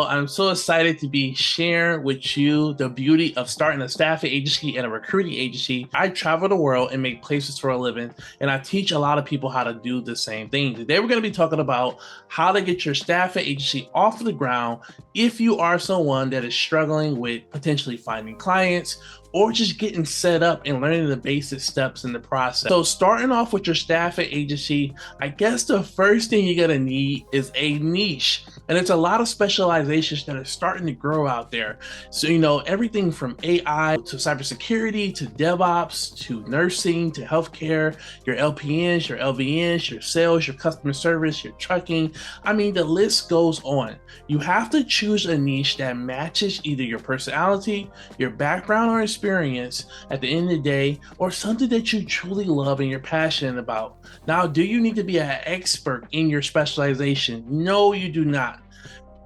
I'm so excited to be sharing with you the beauty of starting a staffing agency and a recruiting agency. I travel the world and make places for a living, and I teach a lot of people how to do the same thing. Today, we're going to be talking about how to get your staffing agency off the ground if you are someone that is struggling with potentially finding clients or just getting set up and learning the basic steps in the process. So starting off with your staffing agency, I guess the first thing you're gonna need is a niche. And there's a lot of specializations that are starting to grow out there. So, everything from AI to cybersecurity to DevOps to nursing to healthcare, your LPNs, your LVNs, your sales, your customer service, your trucking. I mean, the list goes on. You have to choose a niche that matches either your personality, your background or experience at the end of the day, or something that you truly love and you're passionate about. Now, do you need to be an expert in your specialization? No, you do not.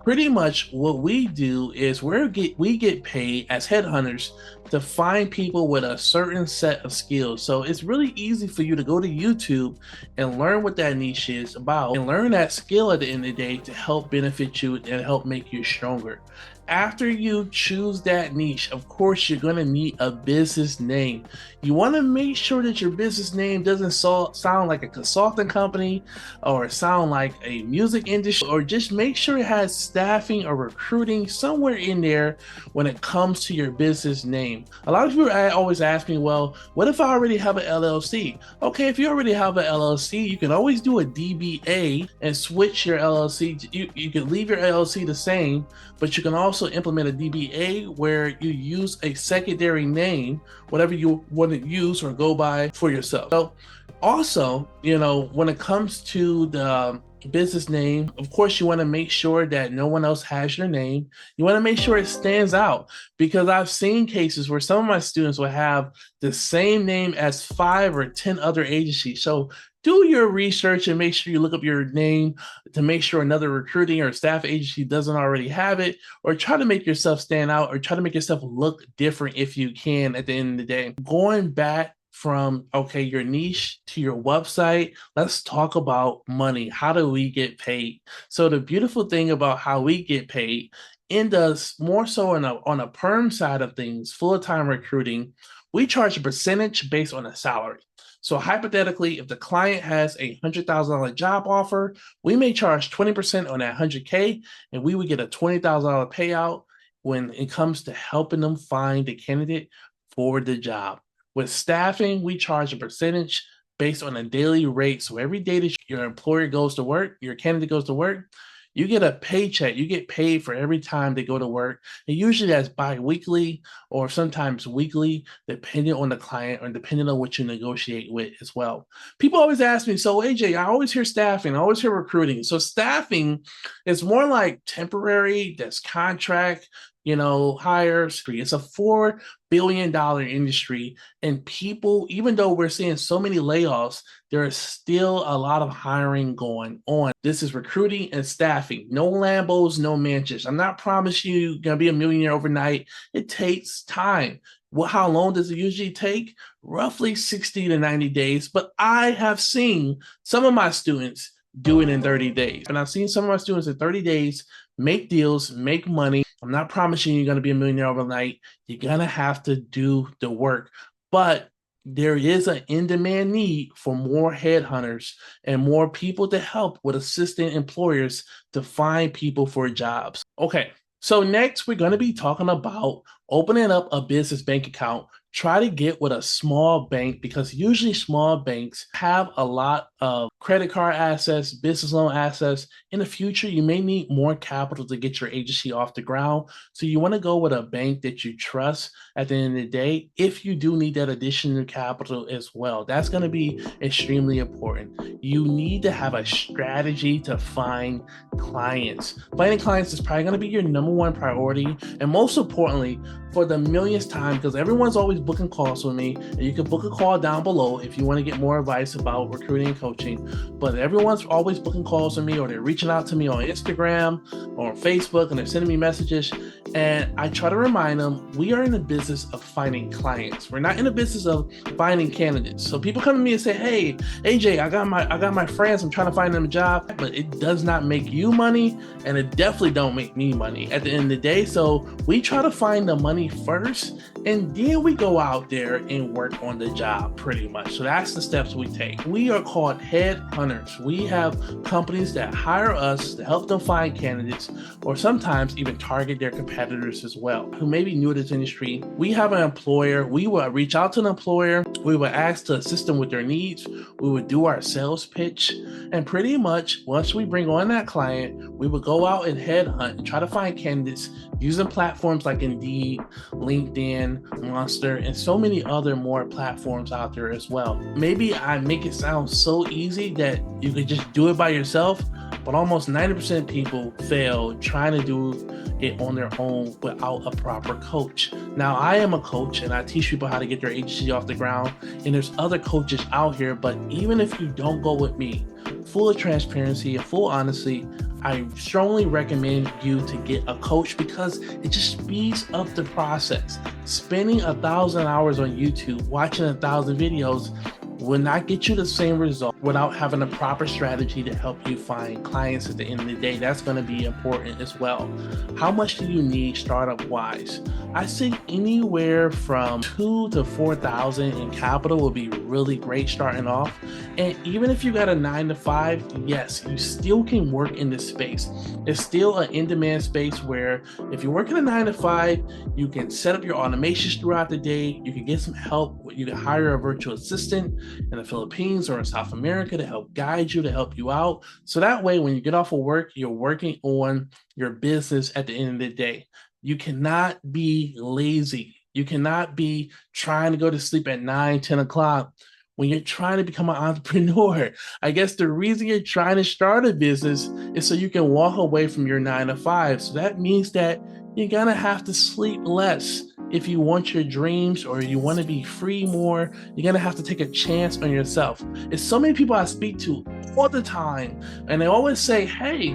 Pretty much what we do is we get paid as headhunters to find people with a certain set of skills. So it's really easy for you to go to YouTube and learn what that niche is about and learn that skill at the end of the day to help benefit you and help make you stronger. After you choose that niche, of course, you're going to need a business name. You want to make sure that your business name doesn't sound like a consulting company or sound like a music industry, or just make sure it has staffing or recruiting somewhere in there when it comes to your business name. A lot of people always ask me, well, what if I already have an LLC? Okay, if you already have an LLC, you can always do a DBA and switch your LLC. You can leave your LLC the same, but you can also implement a DBA where you use a secondary name, whatever you want to use or go by for yourself. So also, when it comes to the business name, of course, you want to make sure that no one else has your name. You want to make sure it stands out, because I've seen cases where some of my students will have the same name as 5 or 10 other agencies. So do your research and make sure you look up your name to make sure another recruiting or staff agency doesn't already have it, or try to make yourself stand out or try to make yourself look different if you can at the end of the day. Going back from, your niche to your website, let's talk about money. How do we get paid? So the beautiful thing about how we get paid, in the more so on a perm side of things, full-time recruiting, we charge a percentage based on a salary. So hypothetically, if the client has a $100,000 job offer, we may charge 20% on that 100K, and we would get a $20,000 payout when it comes to helping them find a candidate for the job. With staffing, we charge a percentage based on a daily rate. So every day that your employer goes to work, your candidate goes to work, you get a paycheck. You get paid for every time they go to work. And usually that's bi-weekly or sometimes weekly, depending on the client or depending on what you negotiate with as well. People always ask me, so AJ, I always hear staffing, I always hear recruiting. So staffing is more like temporary, that's contract, hires. It's a $4 billion industry, and people, even though we're seeing so many layoffs, there is still a lot of hiring going on. This is recruiting and staffing. No Lambos, no mansions. I'm not promising you're going to be a millionaire overnight. It takes time. Well, how long does it usually take? Roughly 60 to 90 days. But I have seen some of my students do it in 30 days. And I've seen some of my students in 30 days make deals, make money. I'm not promising you're going to be a millionaire overnight. You're going to have to do the work. But there is an in-demand need for more headhunters and more people to help with assisting employers to find people for jobs. Okay, so next we're going to be talking about opening up a business bank account. Try to get with a small bank, because usually small banks have a lot of credit card assets, business loan assets. In the future, you may need more capital to get your agency off the ground. So you want to go with a bank that you trust at the end of the day if you do need that additional capital as well. That's going to be extremely important. You need to have a strategy to find clients. Finding clients is probably going to be your number one priority. And most importantly, for the millionth time, because everyone's always booking calls with me, and you can book a call down below if you want to get more advice about recruiting and coaching. But everyone's always booking calls with me, or they're reaching out to me on Instagram or on Facebook, and they're sending me messages. And I try to remind them we are in the business of finding clients. We're not in the business of finding candidates. So people come to me and say, "Hey, AJ, I got my friends. I'm trying to find them a job," but it does not make you money, and it definitely don't make me money at the end of the day. So we try to find the money first, and then we go out there and work on the job pretty much. So that's the steps we take. We are called headhunters. We have companies that hire us to help them find candidates, or sometimes even target their competitors as well, who may be new to this industry. We have an employer. We will reach out to an employer. We will ask to assist them with their needs. We would do our sales pitch. And pretty much once we bring on that client, we would go out and headhunt and try to find candidates using platforms like Indeed, LinkedIn, Monster, and so many other more platforms out there as well. Maybe I make it sound so easy that you could just do it by yourself, but almost 90% of people fail trying to do it on their own without a proper coach. Now, I am a coach and I teach people how to get their agency off the ground, and there's other coaches out here, but even if you don't go with me, full of transparency and full honesty, I strongly recommend you to get a coach because it just speeds up the process. Spending 1,000 hours on YouTube, watching 1,000 videos will not get you the same result without having a proper strategy to help you find clients at the end of the day. That's going to be important as well. How much do you need startup wise? I say anywhere from 2,000 to 4,000 in capital will be really great starting off. And even if you got a 9 to 5, yes, you still can work in this space. It's still an in-demand space where if you're working a 9 to 5, you can set up your automations throughout the day. You can get some help. You can hire a virtual assistant in the Philippines or in South America to help guide you, to help you out. So that way, when you get off of work, you're working on your business at the end of the day. You cannot be lazy. You cannot be trying to go to sleep at 9, 10 o'clock when you're trying to become an entrepreneur. I guess the reason you're trying to start a business is so you can walk away from your 9 to 5. So that means that you're going to have to sleep less. If you want your dreams or you want to be free more, you're going to have to take a chance on yourself. It's so many people I speak to all the time, and they always say, "Hey,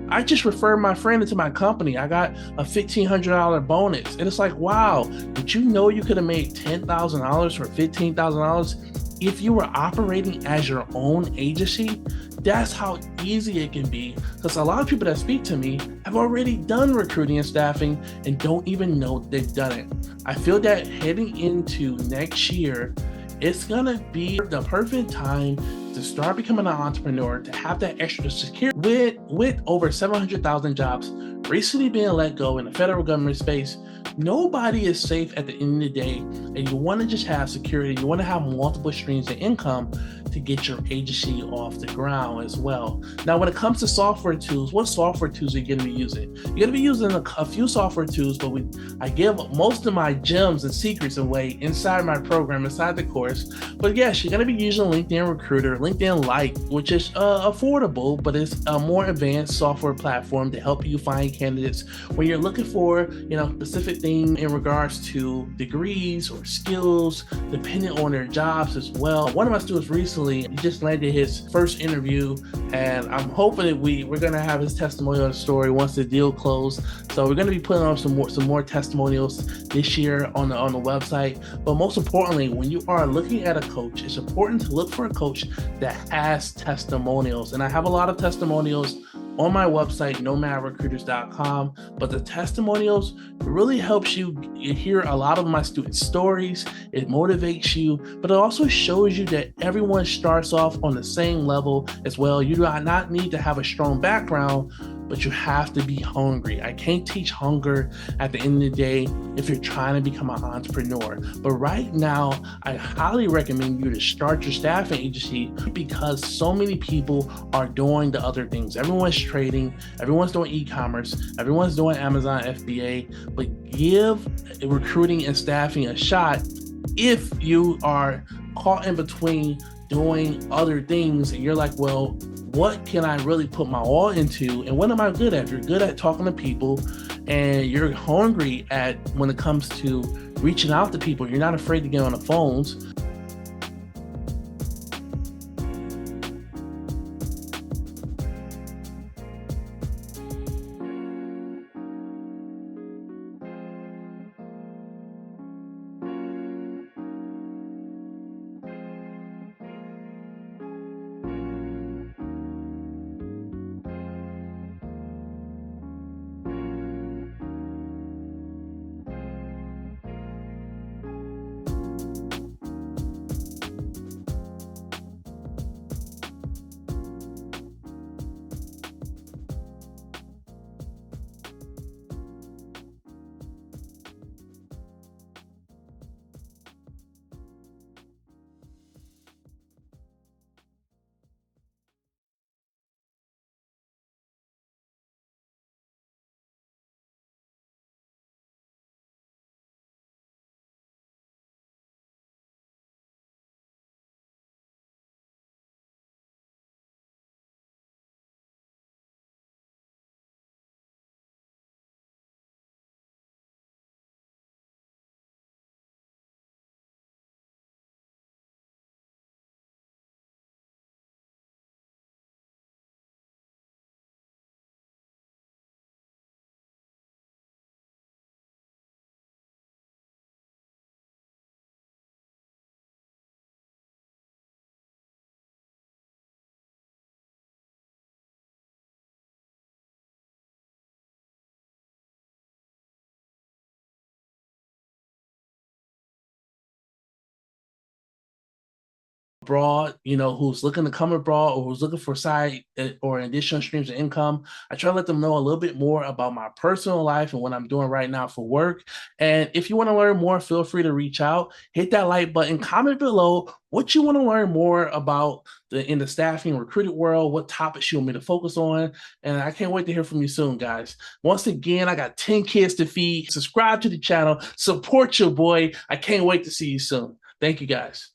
I just referred my friend into my company. I got a $1,500 bonus." And it's like, wow, did you know you could have made $10,000 or $15,000 if you were operating as your own agency? That's how easy it can be, because a lot of people that speak to me have already done recruiting and staffing and don't even know they've done it. I feel that heading into next year, it's gonna be the perfect time to start becoming an entrepreneur, to have that extra security. With over 700,000 jobs recently being let go in the federal government space, nobody is safe at the end of the day, and you want to just have security. You want to have multiple streams of income to get your agency off the ground as well. Now, when it comes to software tools, what software tools are you going to be using? You're going to be using a few software tools, but I give most of my gems and secrets away inside my program, inside the course. But yes, you're going to be using LinkedIn Recruiter, LinkedIn Lite, which is affordable, but it's a more advanced software platform to help you find candidates when you're looking for, specific things in regards to degrees or skills, depending on their jobs as well. One of my students recently, he just landed his first interview, and I'm hoping that we're going to have his testimonial and story once the deal closed. So we're going to be putting on some more testimonials this year on the website. But most importantly, when you are looking at a coach, it's important to look for a coach that has testimonials. And I have a lot of testimonials on my website, nomadrecruiters.com, but the testimonials really helps you hear a lot of my students' stories. It motivates you, but it also shows you that everyone starts off on the same level as well. You do not need to have a strong background, but you have to be hungry. I can't teach hunger at the end of the day if you're trying to become an entrepreneur. But right now, I highly recommend you to start your staffing agency because so many people are doing the other things. Everyone's trading, everyone's doing e-commerce, everyone's doing Amazon FBA, but give recruiting and staffing a shot if you are caught in between doing other things and you're like, well, what can I really put my all into, and what am I good at? If you're good at talking to people and you're hungry at when it comes to reaching out to people, you're not afraid to get on the phones, abroad, who's looking to come abroad or who's looking for side or additional streams of income. I try to let them know a little bit more about my personal life and what I'm doing right now for work. And if you want to learn more, feel free to reach out, hit that like button, comment below what you want to learn more about in the staffing recruited world, what topics you want me to focus on. And I can't wait to hear from you soon, guys. Once again, I got 10 kids to feed. Subscribe to the channel, support your boy. I can't wait to see you soon. Thank you, guys.